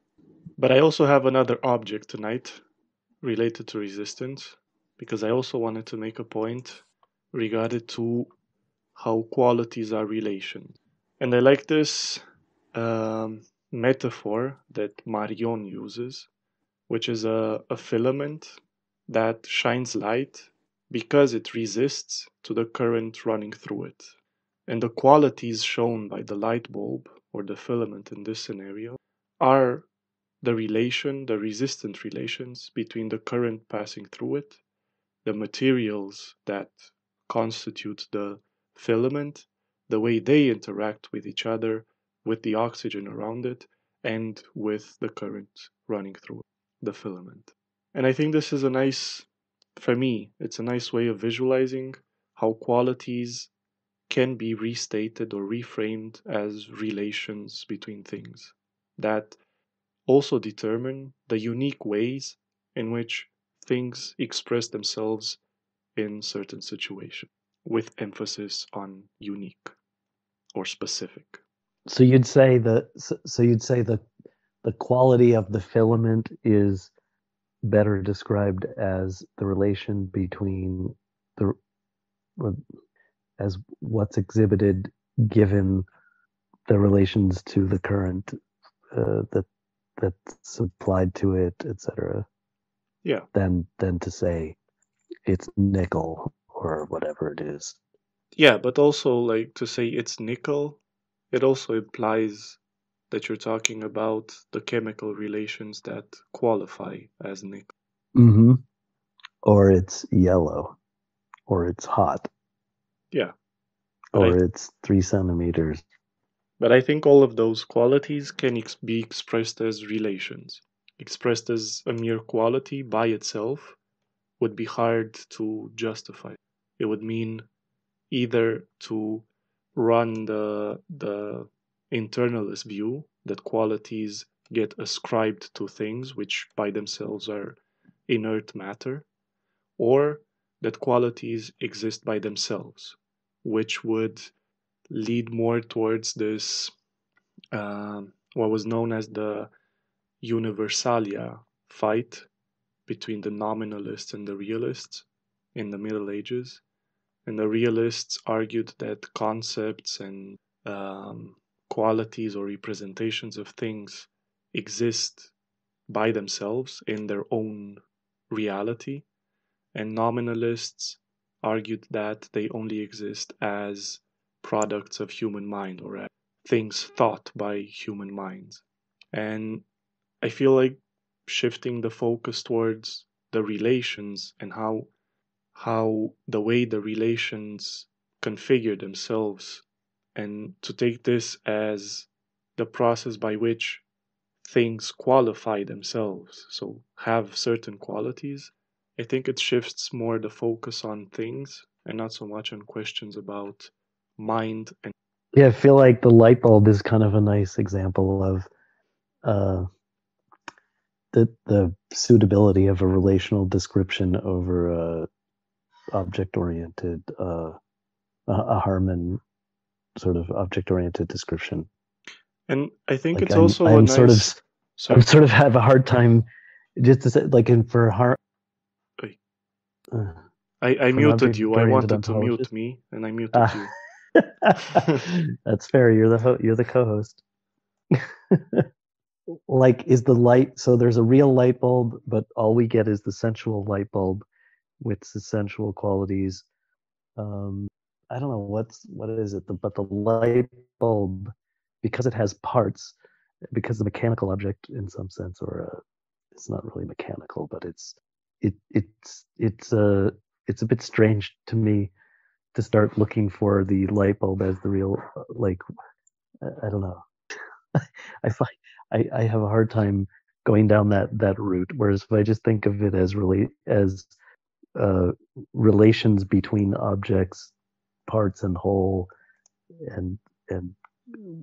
But I also have another object tonight related to resistance, because I also wanted to make a point regarding to how qualities are relations. And I like this metaphor that Marion uses, which is a filament that shines light because it resists to the current running through it. And the qualities shown by the light bulb, or the filament in this scenario, are the resistant relations between the current passing through it, the materials that constitute the filament, the way they interact with each other, with the oxygen around it, and with the current running through the filament. And I think this is for me, it's a nice way of visualizing how qualities can be restated or reframed as relations between things that also determine the unique ways in which things express themselves in certain situations, with emphasis on unique or specific.
So you'd say the quality of the filament is better described as the relation between the as what's exhibited given the relations to the current that's applied to it, etc.
Yeah.
Than to say it's nickel or whatever it is.
Yeah, but also like to say it's nickel, it also implies that you're talking about the chemical relations that qualify as nickel.
Mm-hmm. Or it's yellow, or it's hot.
Yeah.
Or it's 3 centimeters.
But I think all of those qualities can be expressed as relations. Expressed as a mere quality by itself would be hard to justify. It would mean either to run the internalist view that qualities get ascribed to things which by themselves are inert matter, or that qualities exist by themselves, which would lead more towards this what was known as the Universalia fight between the nominalists and the realists in the Middle Ages. And the realists argued that concepts and qualities or representations of things exist by themselves in their own reality, and nominalists argued that they only exist as products of human mind or as things thought by human minds. And I feel like shifting the focus towards the relations and how the way the relations configure themselves, and to take this as the process by which things qualify themselves, so have certain qualities. I think it shifts more the focus on things and not so much on questions about mind and
Yeah, I feel like the light bulb is kind of a nice example of the suitability of a relational description over a object-oriented a Harman sort of object-oriented description.
And I think
like
it's also a nice.
I sort of have a hard time just to say, like, for
I muted you. I wanted to mute me, and I muted you.
That's fair. You're the co-host. like, is the light, so there's a real light bulb, but all we get is the sensual light bulb with the sensual qualities. I don't know what is it, but the light bulb, because it has parts, because the mechanical object in some sense, or it's not really mechanical, but it's a bit strange to me to start looking for the light bulb as the real, like, I don't know. I find I have a hard time going down that route. Whereas if I just think of it as really as uh, relations between objects, parts and whole, and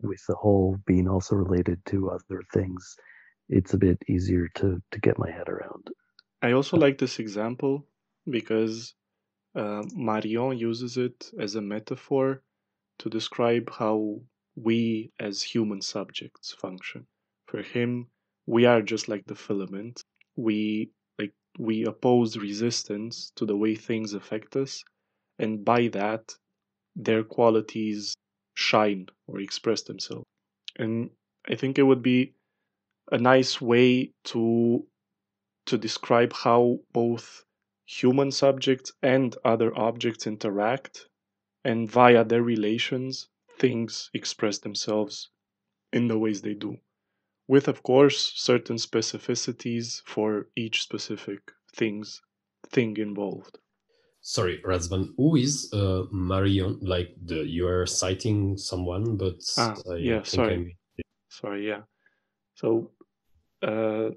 with the whole being also related to other things, it's a bit easier to get my head around.
I also like this example because Marion uses it as a metaphor to describe how we as human subjects function. For him, we are just like the filament. We we oppose resistance to the way things affect us, and by that, their qualities shine or express themselves. And I think it would be a nice way to describe how both human subjects and other objects interact, and via their relations, things express themselves in the ways they do, with, of course, certain specificities for each specific thing involved.
Sorry, Razvan, who is Marion? Like you are citing someone, but I
Yeah,
think I'm.
sorry, yeah. So, uh,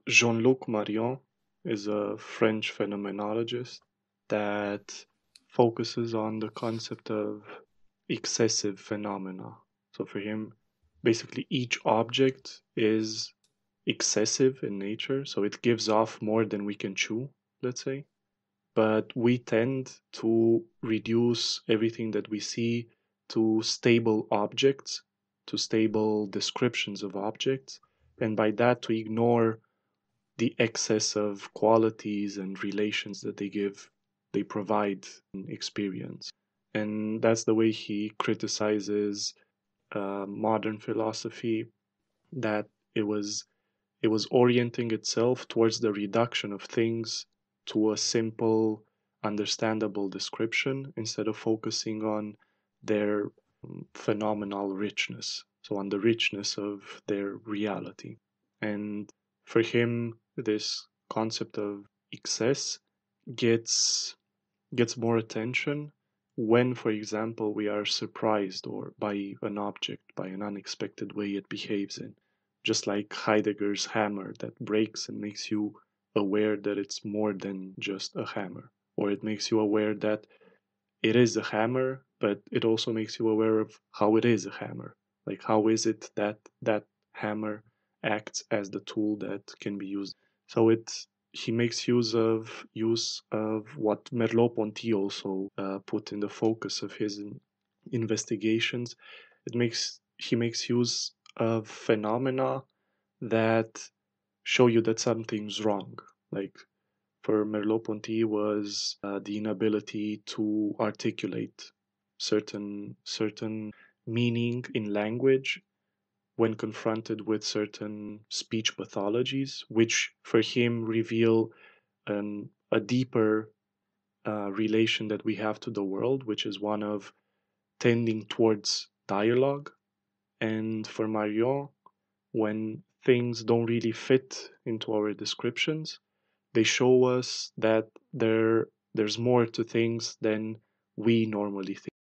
Jean-Luc Marion is a French phenomenologist that focuses on the concept of excessive phenomena. So for him, basically each object is excessive in nature, so it gives off more than we can chew, let's say. But we tend to reduce everything that we see to stable objects, to stable descriptions of objects, and by that to ignore the excess of qualities and relations that they provide in experience. And that's the way he criticizes modern philosophy, that it was it was orienting itself towards the reduction of things to a simple, understandable description instead of focusing on their phenomenal richness, so on the richness of their reality. And for him, this concept of excess gets gets more attention when, for example, we are surprised or by an object, by an unexpected way it behaves in. Just like Heidegger's hammer that breaks and makes you aware that it's more than just a hammer, or it makes you aware that it is a hammer, but it also makes you aware of how it is a hammer. Like, how is it that that hammer acts as the tool that can be used? So he makes use of what Merleau-Ponty also put in the focus of his investigations. He makes use of phenomena that show you that something's wrong. Like for Merleau-Ponty was the inability to articulate certain meaning in language when confronted with certain speech pathologies, which for him reveal a deeper relation that we have to the world, which is one of tending towards dialogue. And for Marion, when things don't really fit into our descriptions, they show us that there's more to things than we normally think.